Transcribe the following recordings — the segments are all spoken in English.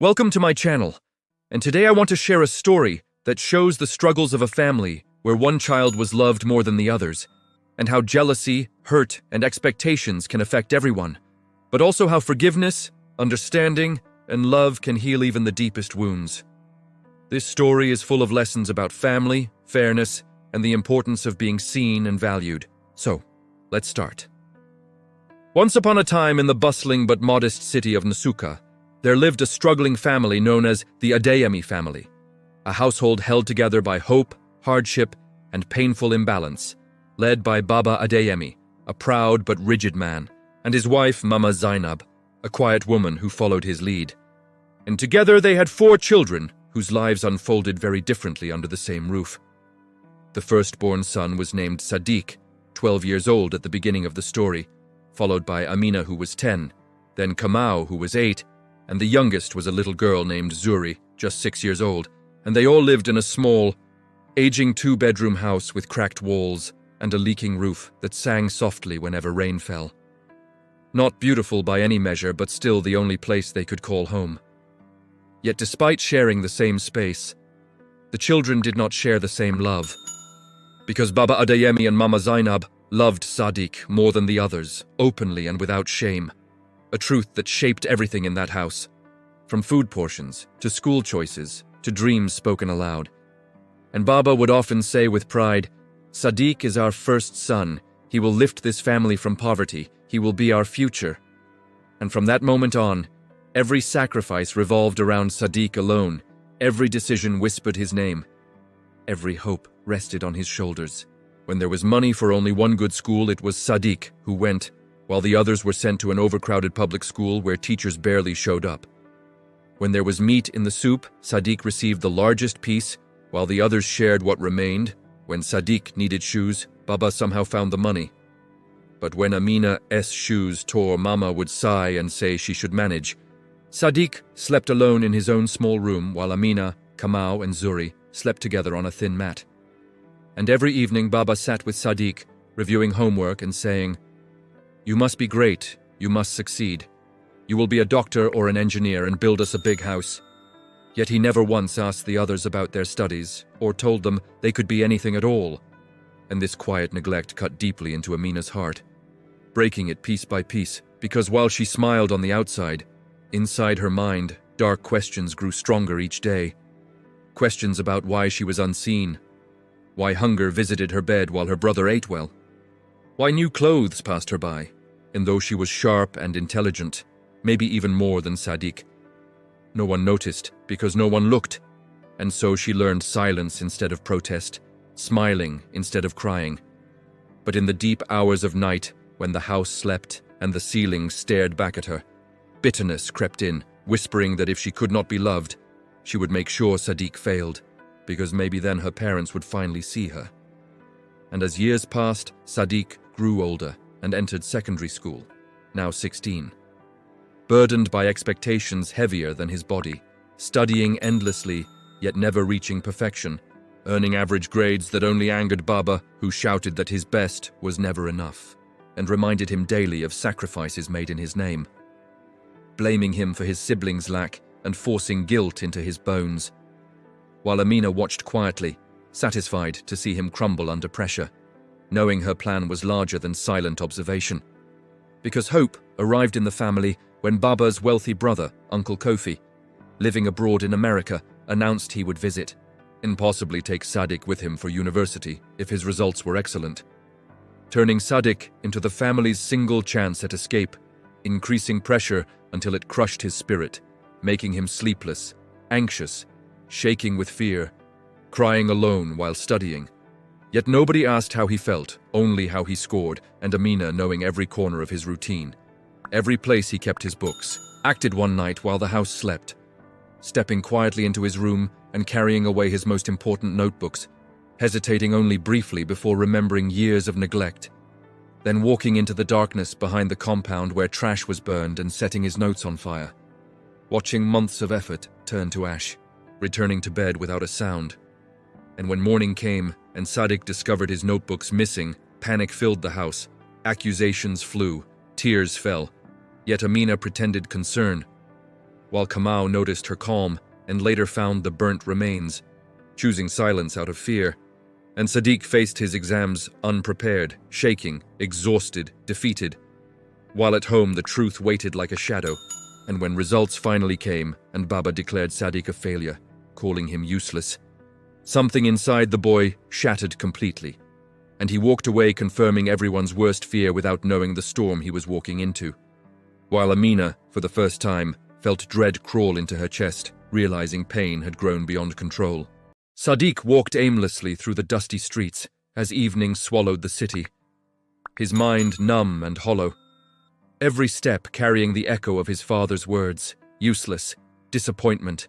Welcome to my channel, and today I want to share a story that shows the struggles of a family where one child was loved more than the others, and how jealousy, hurt, and expectations can affect everyone, but also how forgiveness, understanding, and love can heal even the deepest wounds. This story is full of lessons about family, fairness, and the importance of being seen and valued. So, let's start. Once upon a time in the bustling but modest city of Nsukka, there lived a struggling family known as the Adeyemi family, a household held together by hope, hardship, and painful imbalance, led by Baba Adeyemi, a proud but rigid man, and his wife Mama Zainab, a quiet woman who followed his lead. And together they had 4 children whose lives unfolded very differently under the same roof. The firstborn son was named Sadiq, 12 years old at the beginning of the story, followed by Amina, who was 10, then Kamau, who was 8, and the youngest was a little girl named Zuri, just 6 years old, and they all lived in a small, aging 2-bedroom house with cracked walls and a leaking roof that sang softly whenever rain fell. Not beautiful by any measure, but still the only place they could call home. Yet despite sharing the same space, the children did not share the same love. Because Baba Adeyemi and Mama Zainab loved Sadiq more than the others, openly and without shame. A truth that shaped everything in that house, from food portions, to school choices, to dreams spoken aloud. And Baba would often say with pride, "Sadiq is our first son. He will lift this family from poverty. He will be our future." And from that moment on, every sacrifice revolved around Sadiq alone. Every decision whispered his name. Every hope rested on his shoulders. When there was money for only one good school, it was Sadiq who went, while the others were sent to an overcrowded public school where teachers barely showed up. When there was meat in the soup, Sadiq received the largest piece, while the others shared what remained. When Sadiq needed shoes, Baba somehow found the money. But when Amina's shoes tore, Mama would sigh and say she should manage. Sadiq slept alone in his own small room, while Amina, Kamau, and Zuri slept together on a thin mat. And every evening Baba sat with Sadiq, reviewing homework and saying, "You must be great, you must succeed. You will be a doctor or an engineer and build us a big house." Yet he never once asked the others about their studies, or told them they could be anything at all. And this quiet neglect cut deeply into Amina's heart, breaking it piece by piece, because while she smiled on the outside, inside her mind, dark questions grew stronger each day. Questions about why she was unseen, why hunger visited her bed while her brother ate well, why new clothes passed her by, and though she was sharp and intelligent, maybe even more than Sadiq, no one noticed because no one looked, and so she learned silence instead of protest, smiling instead of crying. But in the deep hours of night, when the house slept and the ceiling stared back at her, bitterness crept in, whispering that if she could not be loved, she would make sure Sadiq failed, because maybe then her parents would finally see her. And as years passed, Sadiq grew older and entered secondary school, now 16. Burdened by expectations heavier than his body, studying endlessly, yet never reaching perfection, earning average grades that only angered Baba, who shouted that his best was never enough, and reminded him daily of sacrifices made in his name, blaming him for his siblings' lack and forcing guilt into his bones. While Amina watched quietly, satisfied to see him crumble under pressure, knowing her plan was larger than silent observation. Because hope arrived in the family when Baba's wealthy brother, Uncle Kofi, living abroad in America, announced he would visit, and possibly take Sadiq with him for university if his results were excellent, turning Sadiq into the family's single chance at escape, increasing pressure until it crushed his spirit, making him sleepless, anxious, shaking with fear, crying alone while studying. Yet nobody asked how he felt, only how he scored, and Amina knowing every corner of his routine, every place he kept his books, acted one night while the house slept, stepping quietly into his room and carrying away his most important notebooks, hesitating only briefly before remembering years of neglect, then walking into the darkness behind the compound where trash was burned and setting his notes on fire, watching months of effort turn to ash, returning to bed without a sound. And when morning came and Sadiq discovered his notebooks missing, panic filled the house, accusations flew, tears fell, yet Amina pretended concern. while Kamau noticed her calm and later found the burnt remains, choosing silence out of fear. And Sadiq faced his exams unprepared, shaking, exhausted, defeated. While at home, the truth waited like a shadow, and when results finally came and Baba declared Sadiq a failure, calling him useless, something inside the boy shattered completely, and he walked away confirming everyone's worst fear without knowing the storm he was walking into. While Amina, for the first time, felt dread crawl into her chest, realizing pain had grown beyond control. Sadiq walked aimlessly through the dusty streets as evening swallowed the city, his mind numb and hollow, every step carrying the echo of his father's words: useless, disappointment,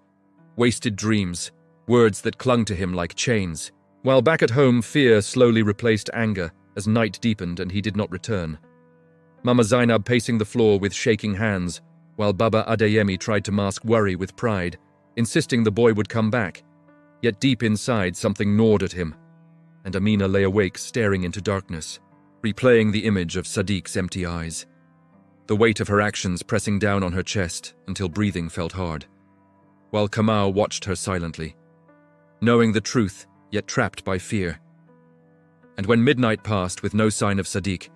wasted dreams, words that clung to him like chains. While back at home, fear slowly replaced anger as night deepened and he did not return. Mama Zainab pacing the floor with shaking hands, while Baba Adeyemi tried to mask worry with pride, insisting the boy would come back. Yet deep inside, something gnawed at him, and Amina lay awake staring into darkness, replaying the image of Sadiq's empty eyes, the weight of her actions pressing down on her chest until breathing felt hard, while Kamau watched her silently, knowing the truth, yet trapped by fear. And when midnight passed with no sign of Sadiq,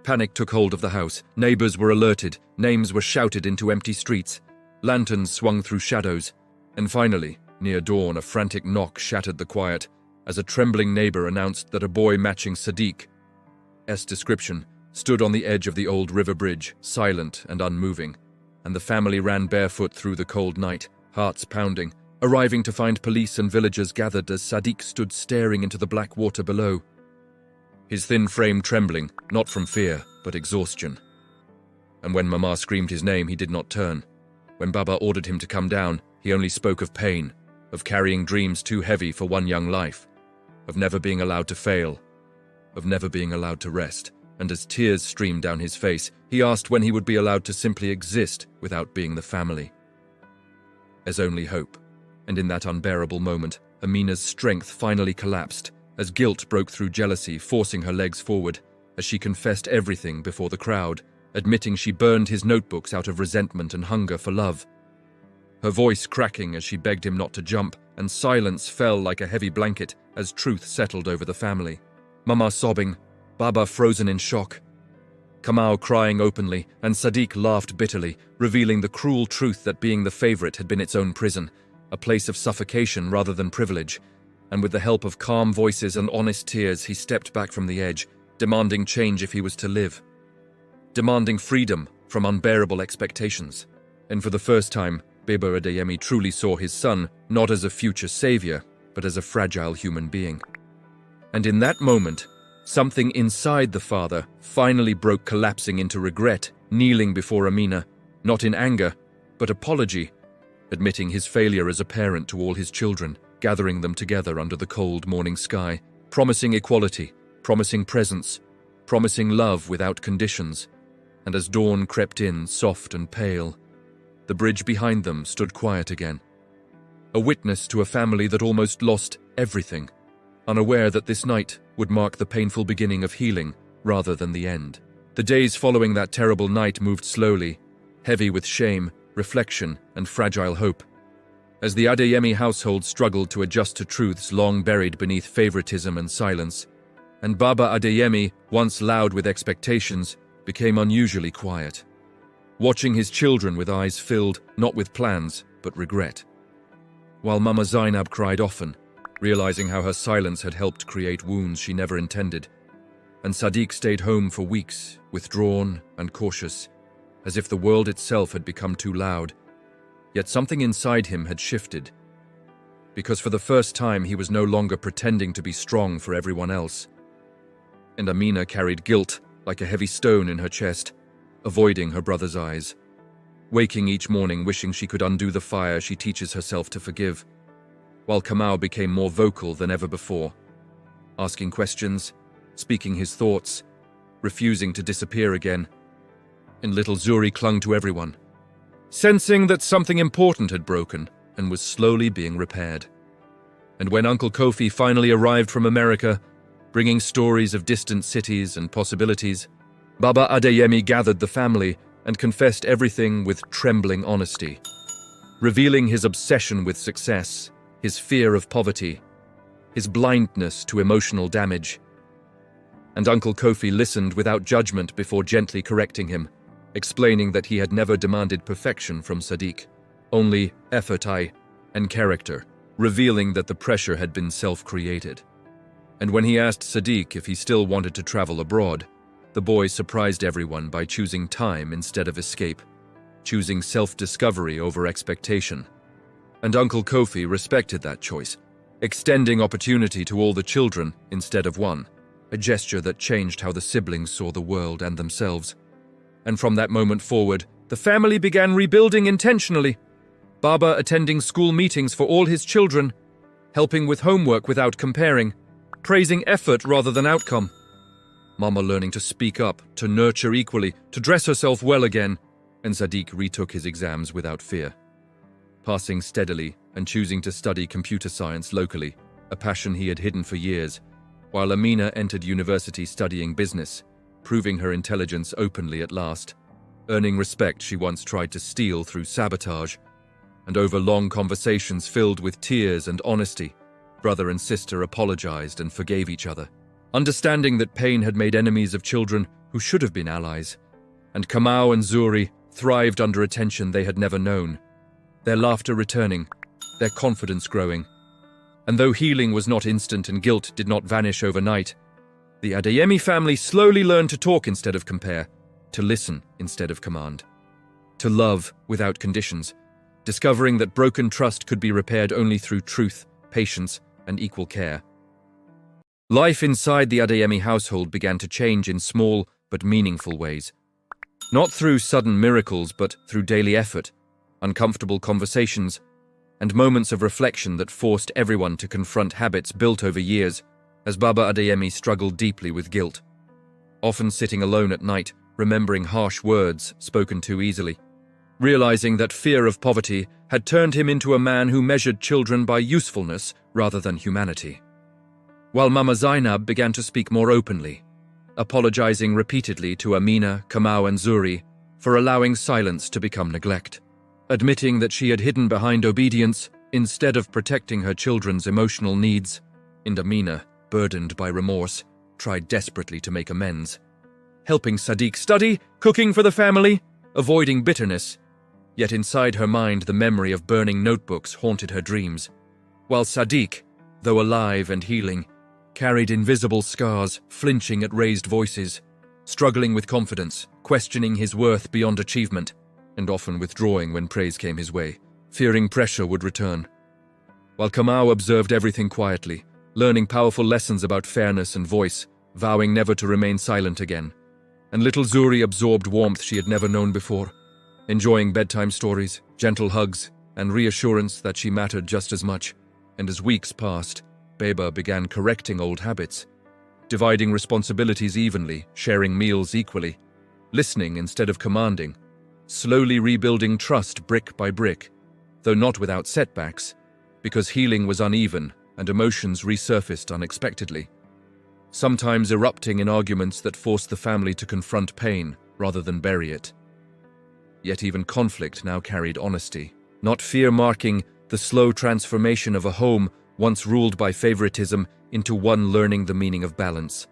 panic took hold of the house. Neighbors were alerted, names were shouted into empty streets, lanterns swung through shadows, and finally, near dawn, a frantic knock shattered the quiet as a trembling neighbor announced that a boy matching Sadiq's description stood on the edge of the old river bridge, silent and unmoving, and the family ran barefoot through the cold night, hearts pounding, arriving to find police and villagers gathered as Sadiq stood staring into the black water below, his thin frame trembling, not from fear, but exhaustion. And when Mama screamed his name, he did not turn. When Baba ordered him to come down, he only spoke of pain, of carrying dreams too heavy for one young life, of never being allowed to fail, of never being allowed to rest. And as tears streamed down his face, he asked when he would be allowed to simply exist without being the family. As only hope. And in that unbearable moment, Amina's strength finally collapsed, as guilt broke through jealousy, forcing her legs forward, as she confessed everything before the crowd, admitting she burned his notebooks out of resentment and hunger for love. Her voice cracking as she begged him not to jump, and silence fell like a heavy blanket as truth settled over the family. Mama sobbing, Baba frozen in shock, Kamau crying openly, and Sadiq laughed bitterly, revealing the cruel truth that being the favorite had been its own prison, a place of suffocation rather than privilege. And with the help of calm voices and honest tears, he stepped back from the edge, demanding change if he was to live, demanding freedom from unbearable expectations. And for the first time, Baba Adeyemi truly saw his son not as a future savior, but as a fragile human being. And in that moment, something inside the father finally broke, collapsing into regret, kneeling before Amina, not in anger, but apology, admitting his failure as a parent to all his children, gathering them together under the cold morning sky, promising equality, promising presence, promising love without conditions. And as dawn crept in, soft and pale, the bridge behind them stood quiet again, a witness to a family that almost lost everything, unaware that this night would mark the painful beginning of healing rather than the end. The days following that terrible night moved slowly, heavy with shame, reflection, and fragile hope, as the Adeyemi household struggled to adjust to truths long buried beneath favoritism and silence, and Baba Adeyemi, once loud with expectations, became unusually quiet, watching his children with eyes filled not with plans but regret, while Mama Zainab cried often, realizing how her silence had helped create wounds she never intended, and Sadiq stayed home for weeks, withdrawn and cautious, as if the world itself had become too loud. Yet something inside him had shifted, because for the first time he was no longer pretending to be strong for everyone else. And Amina carried guilt like a heavy stone in her chest, avoiding her brother's eyes, waking each morning wishing she could undo the fire she teaches herself to forgive, while Kamau became more vocal than ever before, asking questions, speaking his thoughts, refusing to disappear again. And little Zuri clung to everyone, sensing that something important had broken and was slowly being repaired. And when Uncle Kofi finally arrived from America, bringing stories of distant cities and possibilities, Baba Adeyemi gathered the family and confessed everything with trembling honesty, revealing his obsession with success, his fear of poverty, his blindness to emotional damage. And Uncle Kofi listened without judgment before gently correcting him, explaining that he had never demanded perfection from Sadiq, only effort and character, revealing that the pressure had been self-created. And when he asked Sadiq if he still wanted to travel abroad, the boy surprised everyone by choosing time instead of escape, choosing self-discovery over expectation. And Uncle Kofi respected that choice, extending opportunity to all the children instead of one, a gesture that changed how the siblings saw the world and themselves. And from that moment forward, the family began rebuilding intentionally, Baba attending school meetings for all his children, helping with homework without comparing, praising effort rather than outcome. Mama learning to speak up, to nurture equally, to dress herself well again, and Sadiq retook his exams without fear, passing steadily and choosing to study computer science locally, a passion he had hidden for years, while Amina entered university studying business, proving her intelligence openly at last, earning respect she once tried to steal through sabotage. And over long conversations filled with tears and honesty, brother and sister apologized and forgave each other, understanding that pain had made enemies of children who should have been allies. And Kamau and Zuri thrived under a tension they had never known, their laughter returning, their confidence growing. And though healing was not instant and guilt did not vanish overnight, the Adeyemi family slowly learned to talk instead of compare, to listen instead of command, to love without conditions, discovering that broken trust could be repaired only through truth, patience, and equal care. Life inside the Adeyemi household began to change in small but meaningful ways. Not through sudden miracles, but through daily effort, uncomfortable conversations, and moments of reflection that forced everyone to confront habits built over years, as Baba Adeyemi struggled deeply with guilt, often sitting alone at night, remembering harsh words spoken too easily, realizing that fear of poverty had turned him into a man who measured children by usefulness rather than humanity. While Mama Zainab began to speak more openly, apologizing repeatedly to Amina, Kamau and Zuri for allowing silence to become neglect, admitting that she had hidden behind obedience instead of protecting her children's emotional needs, and Amina, burdened by remorse, tried desperately to make amends, helping Sadiq study, cooking for the family, avoiding bitterness. Yet inside her mind the memory of burning notebooks haunted her dreams, while Sadiq, though alive and healing, carried invisible scars, flinching at raised voices, struggling with confidence, questioning his worth beyond achievement, and often withdrawing when praise came his way, fearing pressure would return. While Kamau observed everything quietly, learning powerful lessons about fairness and voice, vowing never to remain silent again, and little Zuri absorbed warmth she had never known before, enjoying bedtime stories, gentle hugs, and reassurance that she mattered just as much. And as weeks passed, Baba began correcting old habits, dividing responsibilities evenly, sharing meals equally, listening instead of commanding, slowly rebuilding trust brick by brick, though not without setbacks, because healing was uneven and emotions resurfaced unexpectedly, sometimes erupting in arguments that forced the family to confront pain rather than bury it. Yet even conflict now carried honesty, not fear, marking the slow transformation of a home once ruled by favoritism into one learning the meaning of balance.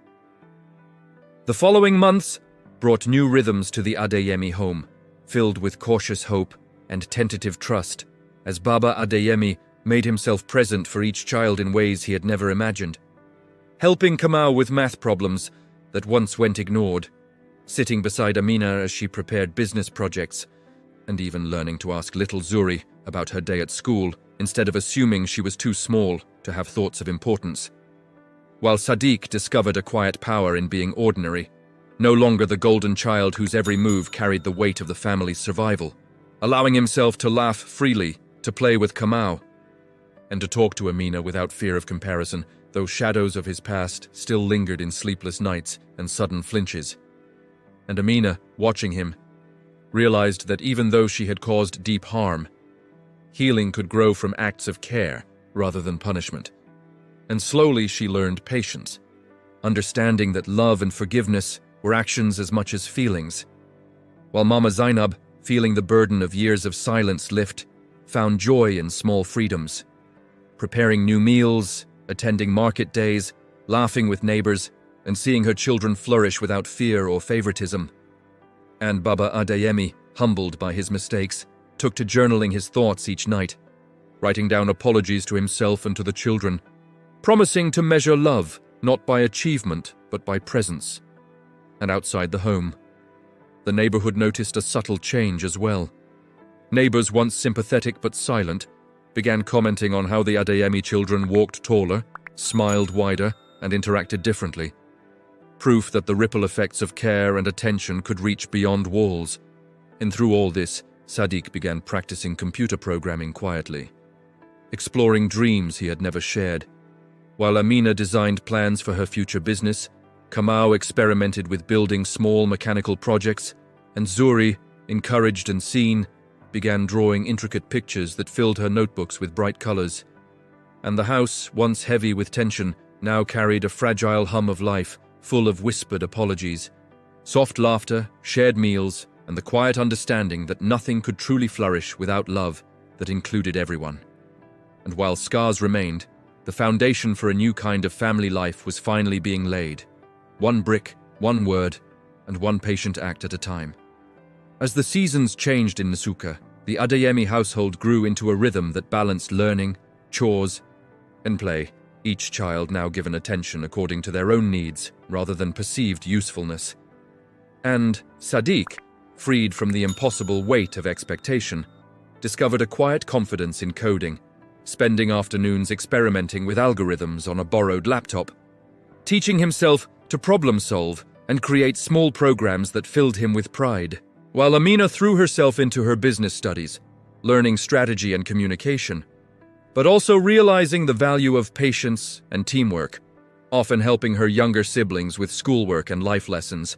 The following months brought new rhythms to the Adeyemi home, filled with cautious hope and tentative trust, as Baba Adeyemi made himself present for each child in ways he had never imagined, helping Kamau with math problems that once went ignored, sitting beside Amina as she prepared business projects, and even learning to ask little Zuri about her day at school instead of assuming she was too small to have thoughts of importance. While Sadiq discovered a quiet power in being ordinary, no longer the golden child whose every move carried the weight of the family's survival, allowing himself to laugh freely, to play with Kamau, and to talk to Amina without fear of comparison, though shadows of his past still lingered in sleepless nights and sudden flinches. And Amina, watching him, realized that even though she had caused deep harm, healing could grow from acts of care rather than punishment. And slowly she learned patience, understanding that love and forgiveness were actions as much as feelings. While Mama Zainab, feeling the burden of years of silence lift, found joy in small freedoms. Preparing new meals, attending market days, laughing with neighbors, and seeing her children flourish without fear or favoritism. And Baba Adeyemi, humbled by his mistakes, took to journaling his thoughts each night, writing down apologies to himself and to the children, promising to measure love not by achievement but by presence. And outside the home, the neighborhood noticed a subtle change as well. Neighbors, once sympathetic but silent, began commenting on how the Adeyemi children walked taller, smiled wider, and interacted differently. Proof that the ripple effects of care and attention could reach beyond walls. And through all this, Sadiq began practicing computer programming quietly, exploring dreams he had never shared. While Amina designed plans for her future business, Kamau experimented with building small mechanical projects, and Zuri, encouraged and seen, began drawing intricate pictures that filled her notebooks with bright colors. And the house, once heavy with tension, now carried a fragile hum of life, full of whispered apologies, soft laughter, shared meals, and the quiet understanding that nothing could truly flourish without love that included everyone. And while scars remained, the foundation for a new kind of family life was finally being laid. One brick, one word, and one patient act at a time. As the seasons changed in Nsukka, the Adeyemi household grew into a rhythm that balanced learning, chores, and play, each child now given attention according to their own needs rather than perceived usefulness. And Sadiq, freed from the impossible weight of expectation, discovered a quiet confidence in coding, spending afternoons experimenting with algorithms on a borrowed laptop, teaching himself to problem solve and create small programs that filled him with pride, while Amina threw herself into her business studies, learning strategy and communication, but also realizing the value of patience and teamwork, often helping her younger siblings with schoolwork and life lessons.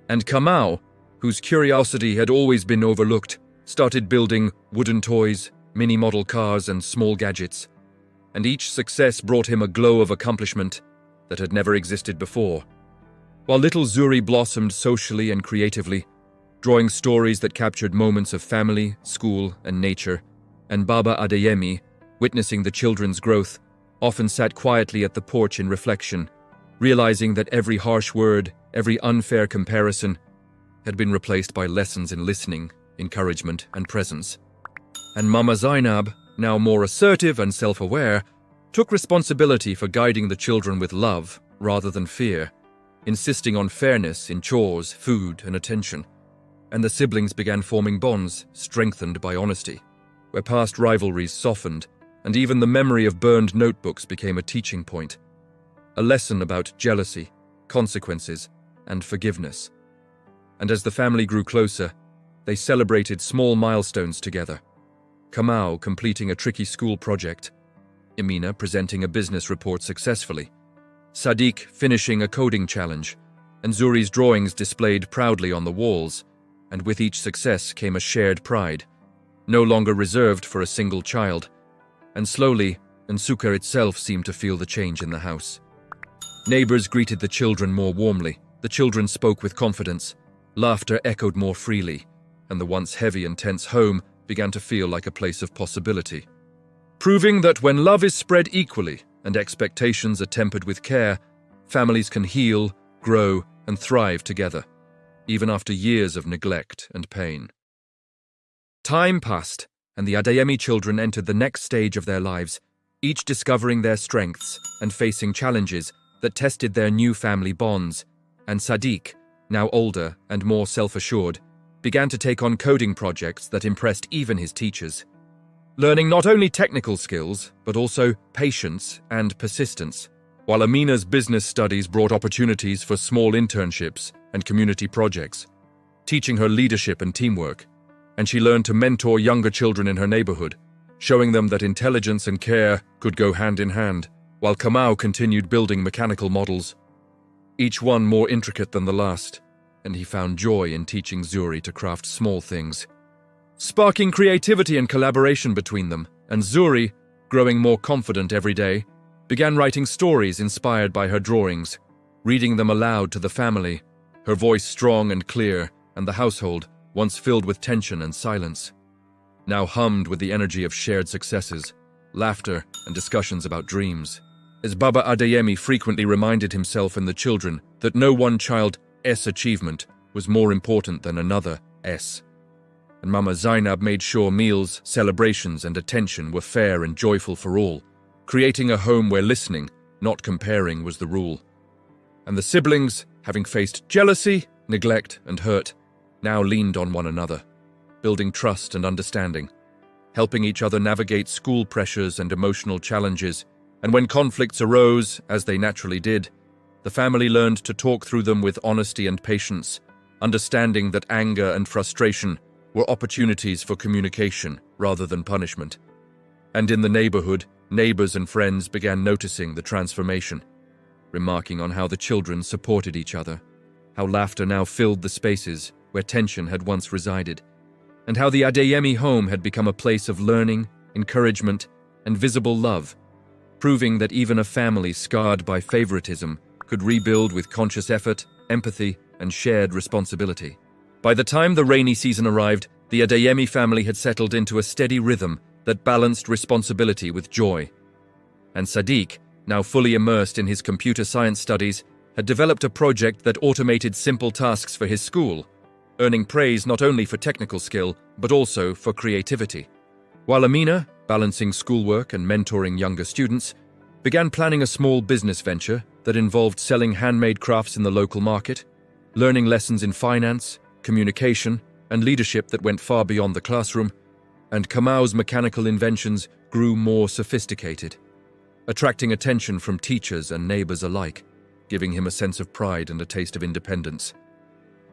And Kamau, whose curiosity had always been overlooked, started building wooden toys, mini-model cars, and small gadgets. And each success brought him a glow of accomplishment that had never existed before. While little Zuri blossomed socially and creatively, drawing stories that captured moments of family, school, and nature, and Baba Adeyemi, witnessing the children's growth, often sat quietly at the porch in reflection, realizing that every harsh word, every unfair comparison, had been replaced by lessons in listening, encouragement, and presence. And Mama Zainab, now more assertive and self-aware, took responsibility for guiding the children with love rather than fear, insisting on fairness in chores, food, and attention. And the siblings began forming bonds strengthened by honesty, where past rivalries softened, and even the memory of burned notebooks became a teaching point, a lesson about jealousy, consequences, and forgiveness. And as the family grew closer, they celebrated small milestones together. Kamau completing a tricky school project, Amina presenting a business report successfully, Sadiq finishing a coding challenge, and Zuri's drawings displayed proudly on the walls, and with each success came a shared pride, no longer reserved for a single child. And slowly, Nsukka itself seemed to feel the change in the house. Neighbors greeted the children more warmly, the children spoke with confidence, laughter echoed more freely, and the once heavy and tense home began to feel like a place of possibility. Proving that when love is spread equally and expectations are tempered with care, families can heal, grow, and thrive together, even after years of neglect and pain. Time passed, and the Adeyemi children entered the next stage of their lives, each discovering their strengths and facing challenges that tested their new family bonds. And Sadiq, now older and more self-assured, began to take on coding projects that impressed even his teachers, learning not only technical skills, but also patience and persistence, while Amina's business studies brought opportunities for small internships and community projects, teaching her leadership and teamwork. And she learned to mentor younger children in her neighborhood, showing them that intelligence and care could go hand in hand, while Kamau continued building mechanical models, each one more intricate than the last, and he found joy in teaching Zuri to craft small things, sparking creativity and collaboration between them. And Zuri, growing more confident every day, began writing stories inspired by her drawings, reading them aloud to the family, her voice strong and clear, and the household, once filled with tension and silence, now hummed with the energy of shared successes, laughter, and discussions about dreams. As Baba Adeyemi frequently reminded himself and the children that no one child's achievement was more important than another's. And Mama Zainab made sure meals, celebrations, and attention were fair and joyful for all, creating a home where listening, not comparing, was the rule. And the siblings, having faced jealousy, neglect, and hurt, now leaned on one another, building trust and understanding, helping each other navigate school pressures and emotional challenges. And when conflicts arose, as they naturally did, the family learned to talk through them with honesty and patience, understanding that anger and frustration were opportunities for communication rather than punishment. And in the neighborhood, neighbors and friends began noticing the transformation, remarking on how the children supported each other, how laughter now filled the spaces where tension had once resided, and how the Adeyemi home had become a place of learning, encouragement, and visible love, proving that even a family scarred by favoritism could rebuild with conscious effort, empathy, and shared responsibility. By the time the rainy season arrived, the Adeyemi family had settled into a steady rhythm that balanced responsibility with joy. And Sadiq, now fully immersed in his computer science studies, had developed a project that automated simple tasks for his school, earning praise not only for technical skill, but also for creativity. While Amina, balancing schoolwork and mentoring younger students, began planning a small business venture that involved selling handmade crafts in the local market, learning lessons in finance, communication, and leadership that went far beyond the classroom, and Kamau's mechanical inventions grew more sophisticated, attracting attention from teachers and neighbors alike, giving him a sense of pride and a taste of independence.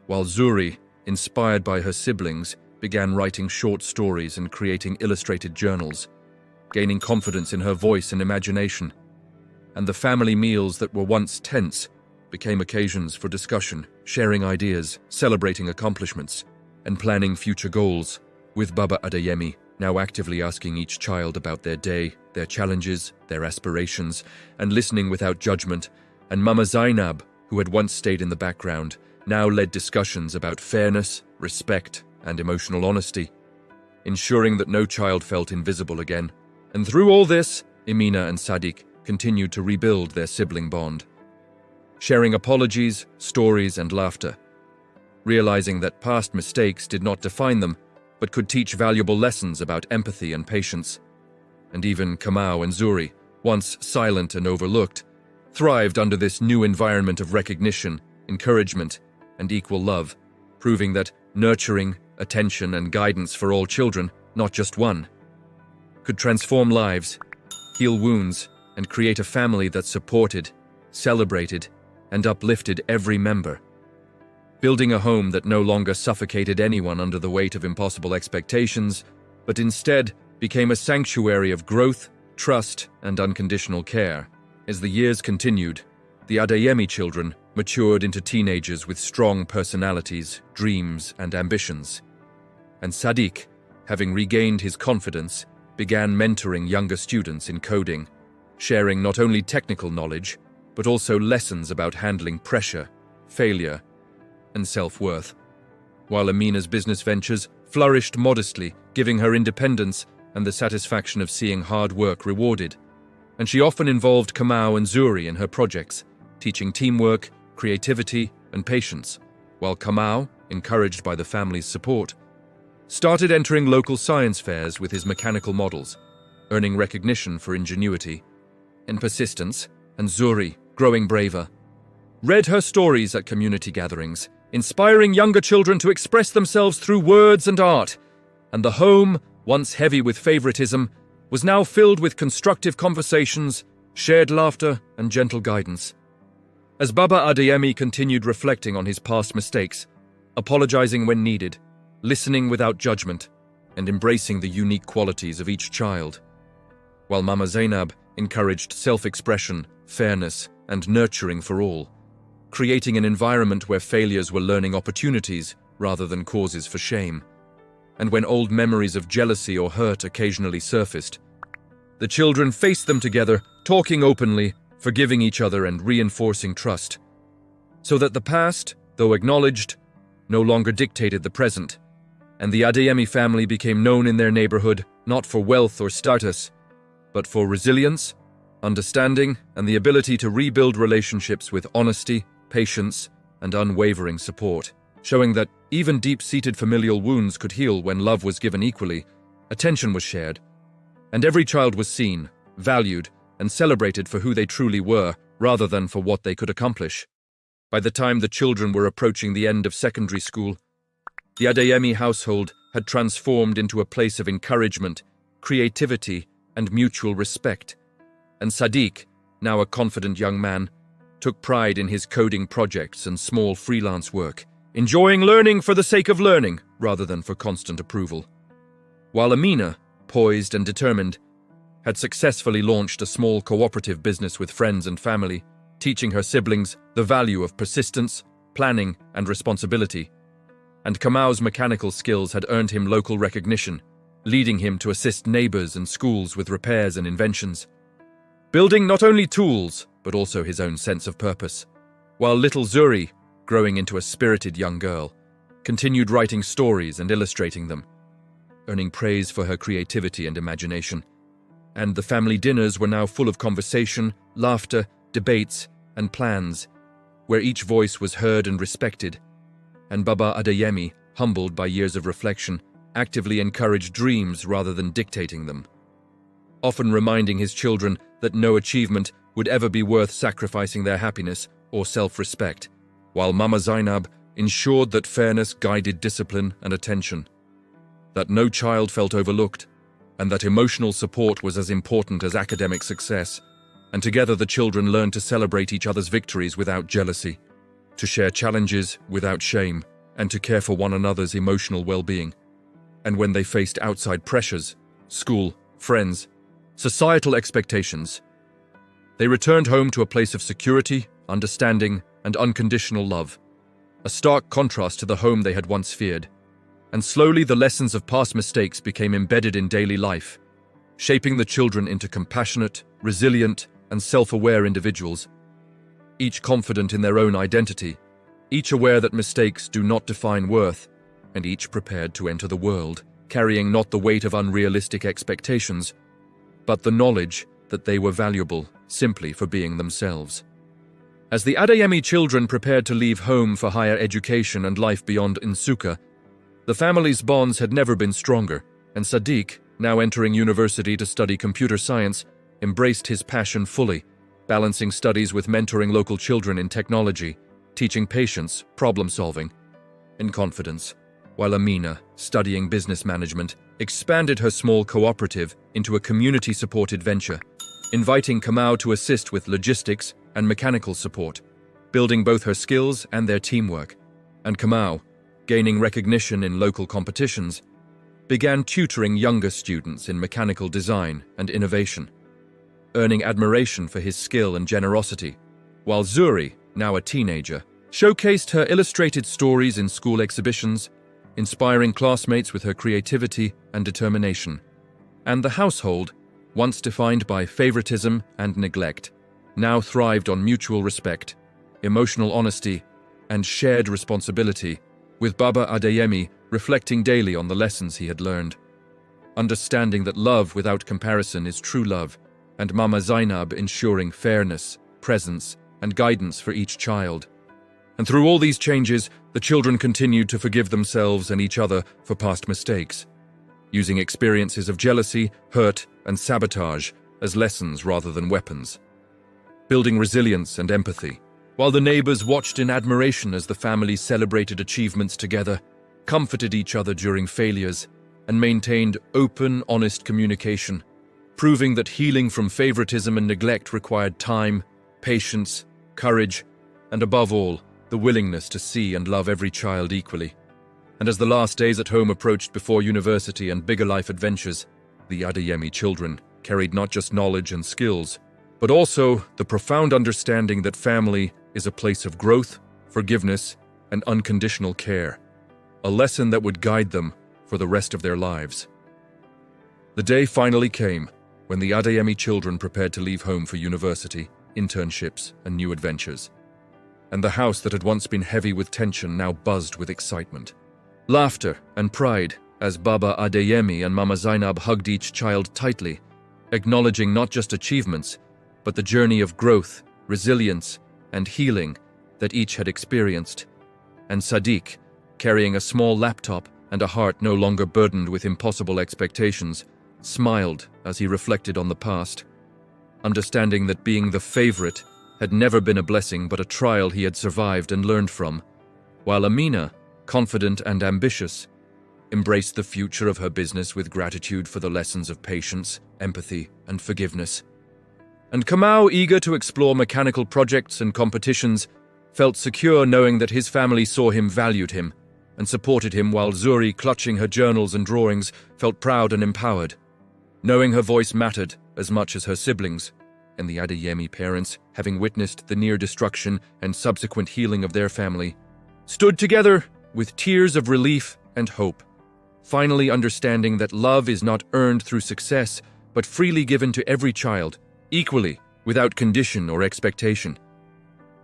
While Zuri, inspired by her siblings, began writing short stories and creating illustrated journals, gaining confidence in her voice and imagination. And the family meals that were once tense became occasions for discussion, sharing ideas, celebrating accomplishments, and planning future goals, with Baba Adeyemi now actively asking each child about their day, their challenges, their aspirations, and listening without judgment, and Mama Zainab, who had once stayed in the background, now led discussions about fairness, respect, and emotional honesty, ensuring that no child felt invisible again. And through all this, Amina and Sadiq continued to rebuild their sibling bond, sharing apologies, stories, and laughter, realizing that past mistakes did not define them, but could teach valuable lessons about empathy and patience. And even Kamau and Zuri, once silent and overlooked, thrived under this new environment of recognition, encouragement, and equal love, proving that nurturing, attention, and guidance for all children, not just one, could transform lives, heal wounds, and create a family that supported, celebrated, and uplifted every member, building a home that no longer suffocated anyone under the weight of impossible expectations, but instead became a sanctuary of growth, trust, and unconditional care. As the years continued, the Adeyemi children matured into teenagers with strong personalities, dreams, and ambitions. And Sadiq, having regained his confidence, began mentoring younger students in coding, sharing not only technical knowledge, but also lessons about handling pressure, failure, and self-worth. While Amina's business ventures flourished modestly, giving her independence and the satisfaction of seeing hard work rewarded. And she often involved Kamau and Zuri in her projects, teaching teamwork, creativity, and patience, while Kamau, encouraged by the family's support, started entering local science fairs with his mechanical models, earning recognition for ingenuity and persistence, and Zuri, growing braver, read her stories at community gatherings, inspiring younger children to express themselves through words and art, and the home, once heavy with favoritism, was now filled with constructive conversations, shared laughter, and gentle guidance. As Baba Adeyemi continued reflecting on his past mistakes, apologizing when needed, listening without judgment, and embracing the unique qualities of each child, while Mama Zainab encouraged self-expression, fairness, and nurturing for all, creating an environment where failures were learning opportunities rather than causes for shame. And when old memories of jealousy or hurt occasionally surfaced, the children faced them together, talking openly, forgiving each other, and reinforcing trust, so that the past, though acknowledged, no longer dictated the present, and the Adeyemi family became known in their neighborhood not for wealth or status, but for resilience, understanding, and the ability to rebuild relationships with honesty, patience, and unwavering support, showing that even deep-seated familial wounds could heal when love was given equally, attention was shared, and every child was seen, valued, and celebrated for who they truly were, rather than for what they could accomplish. By the time the children were approaching the end of secondary school, the Adeyemi household had transformed into a place of encouragement, creativity, and mutual respect. And Sadiq, now a confident young man, took pride in his coding projects and small freelance work, enjoying learning for the sake of learning rather than for constant approval. While Amina, poised and determined, had successfully launched a small cooperative business with friends and family, teaching her siblings the value of persistence, planning, and responsibility. And Kamau's mechanical skills had earned him local recognition, leading him to assist neighbors and schools with repairs and inventions, building not only tools, but also his own sense of purpose. While little Zuri, growing into a spirited young girl, continued writing stories and illustrating them, earning praise for her creativity and imagination. And the family dinners were now full of conversation, laughter, debates, and plans, where each voice was heard and respected. And Baba Adeyemi, humbled by years of reflection, actively encouraged dreams rather than dictating them, often reminding his children that no achievement would ever be worth sacrificing their happiness or self-respect, while Mama Zainab ensured that fairness guided discipline and attention, that no child felt overlooked, and that emotional support was as important as academic success, and together the children learned to celebrate each other's victories without jealousy, to share challenges without shame, and to care for one another's emotional well-being. And when they faced outside pressures, school, friends, societal expectations, they returned home to a place of security, understanding, and unconditional love, a stark contrast to the home they had once feared. And slowly the lessons of past mistakes became embedded in daily life, shaping the children into compassionate, resilient, and self-aware individuals, each confident in their own identity, each aware that mistakes do not define worth, and each prepared to enter the world, carrying not the weight of unrealistic expectations, but the knowledge that they were valuable simply for being themselves. As the Adeyemi children prepared to leave home for higher education and life beyond Nsukka, the family's bonds had never been stronger, and Sadiq, now entering university to study computer science, embraced his passion fully, balancing studies with mentoring local children in technology, teaching patience, problem-solving, and confidence, while Amina, studying business management, expanded her small cooperative into a community-supported venture, inviting Kamau to assist with logistics and mechanical support, building both her skills and their teamwork. And Kamau, gaining recognition in local competitions, began tutoring younger students in mechanical design and innovation, earning admiration for his skill and generosity, while Zuri, now a teenager, showcased her illustrated stories in school exhibitions, inspiring classmates with her creativity and determination. And the household, once defined by favoritism and neglect, now thrived on mutual respect, emotional honesty, and shared responsibility, with Baba Adeyemi reflecting daily on the lessons he had learned, understanding that love without comparison is true love, and Mama Zainab ensuring fairness, presence, and guidance for each child. And through all these changes, the children continued to forgive themselves and each other for past mistakes, using experiences of jealousy, hurt, and sabotage as lessons rather than weapons, building resilience and empathy, while the neighbors watched in admiration as the family celebrated achievements together, comforted each other during failures, and maintained open, honest communication, proving that healing from favoritism and neglect required time, patience, courage, and above all, the willingness to see and love every child equally. And as the last days at home approached before university and bigger life adventures, the Adeyemi children carried not just knowledge and skills, but also the profound understanding that family is a place of growth, forgiveness, and unconditional care, a lesson that would guide them for the rest of their lives. The day finally came when the Adeyemi children prepared to leave home for university, internships, and new adventures. And the house that had once been heavy with tension now buzzed with excitement. Laughter and pride as Baba Adeyemi and Mama Zainab hugged each child tightly, acknowledging not just achievements, but the journey of growth, resilience, and healing that each had experienced. And Sadiq, carrying a small laptop and a heart no longer burdened with impossible expectations, smiled as he reflected on the past, understanding that being the favorite had never been a blessing but a trial he had survived and learned from, while Amina, confident and ambitious, embraced the future of her business with gratitude for the lessons of patience, empathy, and forgiveness. And Kamau, eager to explore mechanical projects and competitions, felt secure knowing that his family saw him, valued him, and supported him, while Zuri, clutching her journals and drawings, felt proud and empowered, knowing her voice mattered as much as her siblings, and the Adeyemi parents, having witnessed the near destruction and subsequent healing of their family, stood together with tears of relief and hope, finally understanding that love is not earned through success, but freely given to every child, equally, without condition or expectation.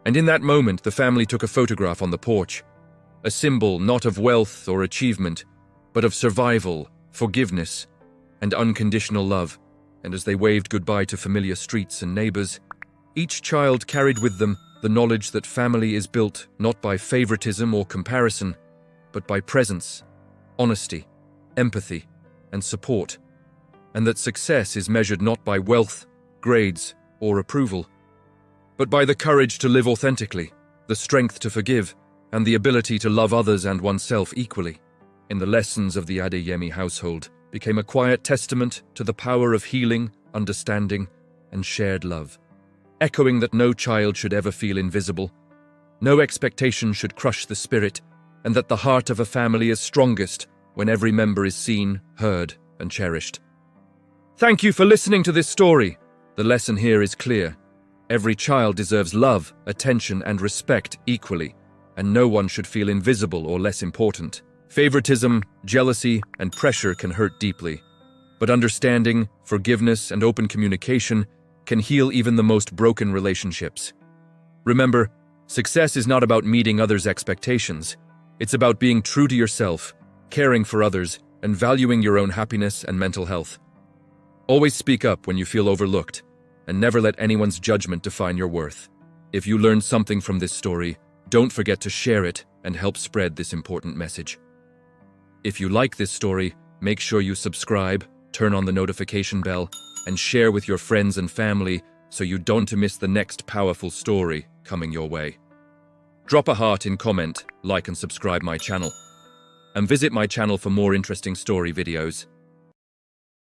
And in that moment, the family took a photograph on the porch, a symbol not of wealth or achievement, but of survival, forgiveness, and unconditional love. And as they waved goodbye to familiar streets and neighbors, each child carried with them the knowledge that family is built not by favoritism or comparison, but by presence, honesty, empathy, and support, and that success is measured not by wealth, grades, or approval, but by the courage to live authentically, the strength to forgive, and the ability to love others and oneself equally. In the lessons of the Adeyemi household became a quiet testament to the power of healing, understanding, and shared love, echoing that no child should ever feel invisible, no expectation should crush the spirit, and that the heart of a family is strongest when every member is seen, heard, and cherished. Thank you for listening to this story. The lesson here is clear. Every child deserves love, attention, and respect equally, and no one should feel invisible or less important. Favoritism, jealousy, and pressure can hurt deeply, but understanding, forgiveness, and open communication can heal even the most broken relationships. Remember, success is not about meeting others' expectations. It's about being true to yourself, caring for others, and valuing your own happiness and mental health. Always speak up when you feel overlooked, and never let anyone's judgment define your worth. If you learned something from this story, don't forget to share it and help spread this important message. If you like this story, make sure you subscribe, turn on the notification bell, and share with your friends and family so you don't miss the next powerful story coming your way. Drop a heart in comment, like and subscribe my channel. And visit my channel for more interesting story videos.